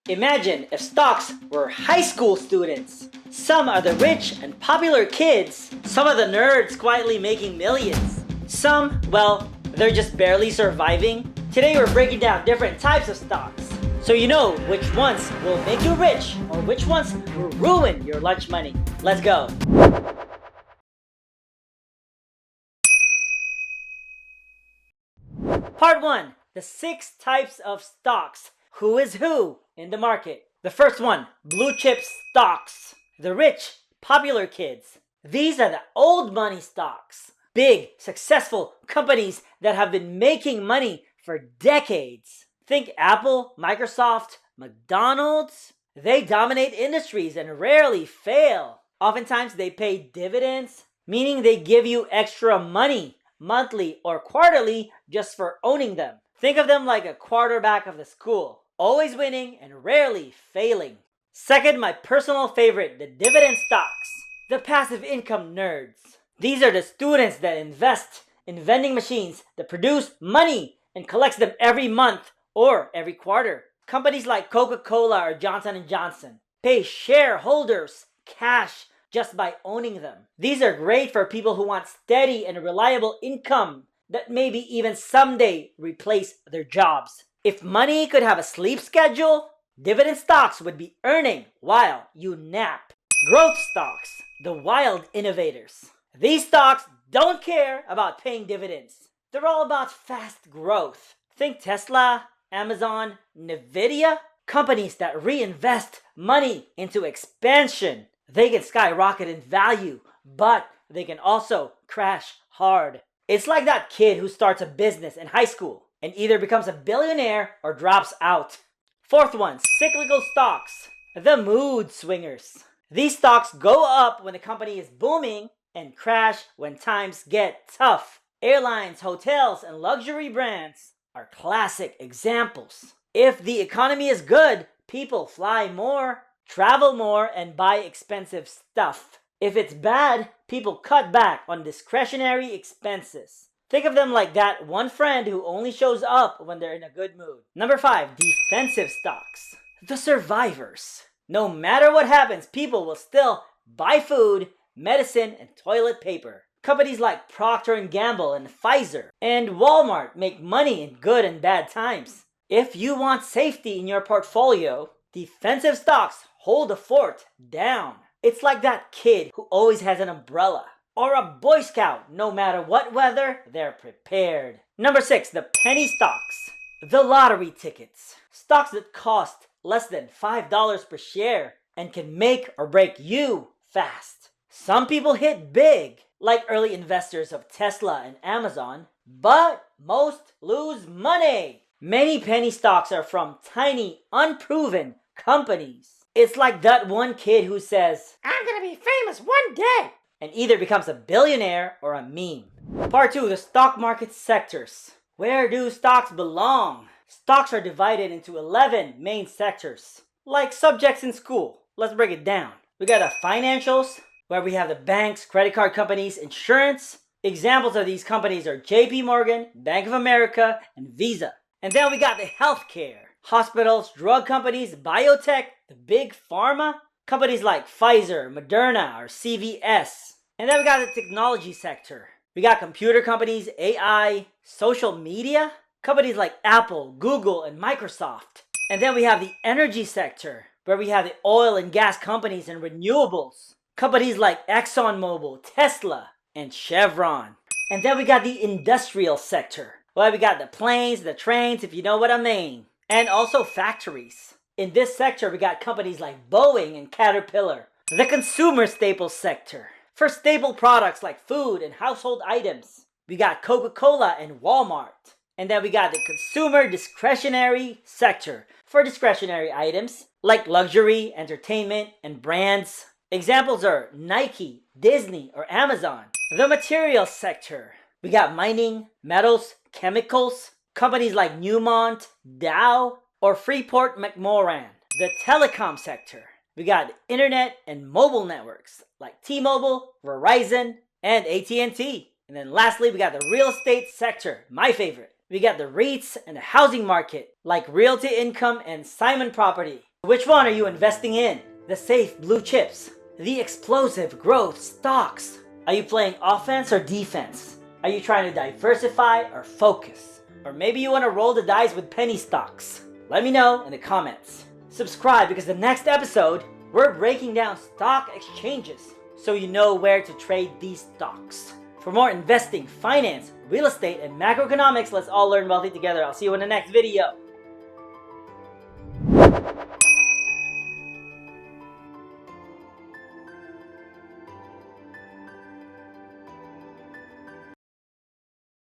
Imagine if stocks were high school students. Some are the rich and popular kids. Some are the nerds quietly making millions. Some, well, they're just barely surviving. Today we're breaking down different types of stocks, so you know which ones will make you rich or which ones will ruin your lunch money. Let's go. Part 1. The 6 types of stocks. Who is who in the market? The first one, blue chip stocks. The rich, popular kids. These are the old money stocks. Big, successful companies that have been making money for decades. Think Apple, Microsoft, McDonald's. They dominate industries and rarely fail. Oftentimes they pay dividends, meaning they give you extra money, monthly or quarterly, just for owning them. Think of them like a quarterback of the school, always winning and rarely failing. Second, my personal favorite, the dividend stocks. The passive income nerds. These are the students that invest in vending machines that produce money and collects them every month or every quarter. Companies like Coca-Cola or Johnson & Johnson pay shareholders cash just by owning them. These are great for people who want steady and reliable income that maybe even someday replace their jobs. If money could have a sleep schedule, dividend stocks would be earning while you nap. Growth stocks, the wild innovators. These stocks don't care about paying dividends. They're all about fast growth. Think Tesla, Amazon, Nvidia, companies that reinvest money into expansion. They can skyrocket in value, but they can also crash hard. It's like that kid who starts a business in high school and either becomes a billionaire or drops out. Fourth one, cyclical stocks, the mood swingers. These stocks go up when the company is booming and crash when times get tough. Airlines, hotels, and luxury brands are classic examples. If the economy is good, people fly more, travel more, and buy expensive stuff. If it's bad, people cut back on discretionary expenses. Think of them like that one friend who only shows up when they're in a good mood. Number 5, defensive stocks. The survivors. No matter what happens, people will still buy food, medicine, and toilet paper. Companies like Procter & Gamble and Pfizer and Walmart make money in good and bad times. If you want safety in your portfolio, defensive stocks hold the fort down. It's like that kid who always has an umbrella, or a Boy Scout. No matter what weather, they're prepared. Number 6, the penny stocks. The lottery tickets. Stocks that cost less than $5 per share and can make or break you fast. Some people hit big, like early investors of Tesla and Amazon, but most lose money. Many penny stocks are from tiny, unproven companies. It's like that one kid who says, "I'm gonna be famous one day," and either becomes a billionaire or a meme. Part 2, the stock market sectors. Where do stocks belong? Stocks are divided into 11 main sectors, like subjects in school. Let's break it down. We got the financials, where we have the banks, credit card companies, insurance. Examples of these companies are JP Morgan, Bank of America, and Visa. And then we got the healthcare. Hospitals, drug companies, biotech, the big pharma, companies like Pfizer, Moderna, or CVS. And then we got the technology sector. We got computer companies, AI, social media, companies like Apple, Google, and Microsoft. And then we have the energy sector, where we have the oil and gas companies and renewables. Companies like ExxonMobil, Tesla, and Chevron. And then we got the industrial sector. Well, we got the planes, the trains, if you know what I mean. And also factories. In this sector, we got companies like Boeing and Caterpillar. The consumer staples sector. For staple products like food and household items, we got Coca-Cola and Walmart. And then we got the consumer discretionary sector for discretionary items like luxury, entertainment, and brands. Examples are Nike, Disney, or Amazon. The materials sector. We got mining, metals, chemicals, companies like Newmont, Dow, or Freeport-McMoRan. The telecom sector. We got internet and mobile networks like T-Mobile, Verizon, and AT&T. And then lastly, we got the real estate sector, my favorite. We got the REITs and the housing market like Realty Income and Simon Property. Which one are you investing in? The safe blue chips? The explosive growth stocks? Are you playing offense or defense? Are you trying to diversify or focus? Or maybe you want to roll the dice with penny stocks? Let me know in the comments. Subscribe because the next episode, we're breaking down stock exchanges so you know where to trade these stocks. For more investing, finance, real estate, and macroeconomics, let's all learn wealthy together. I'll see you in the next video.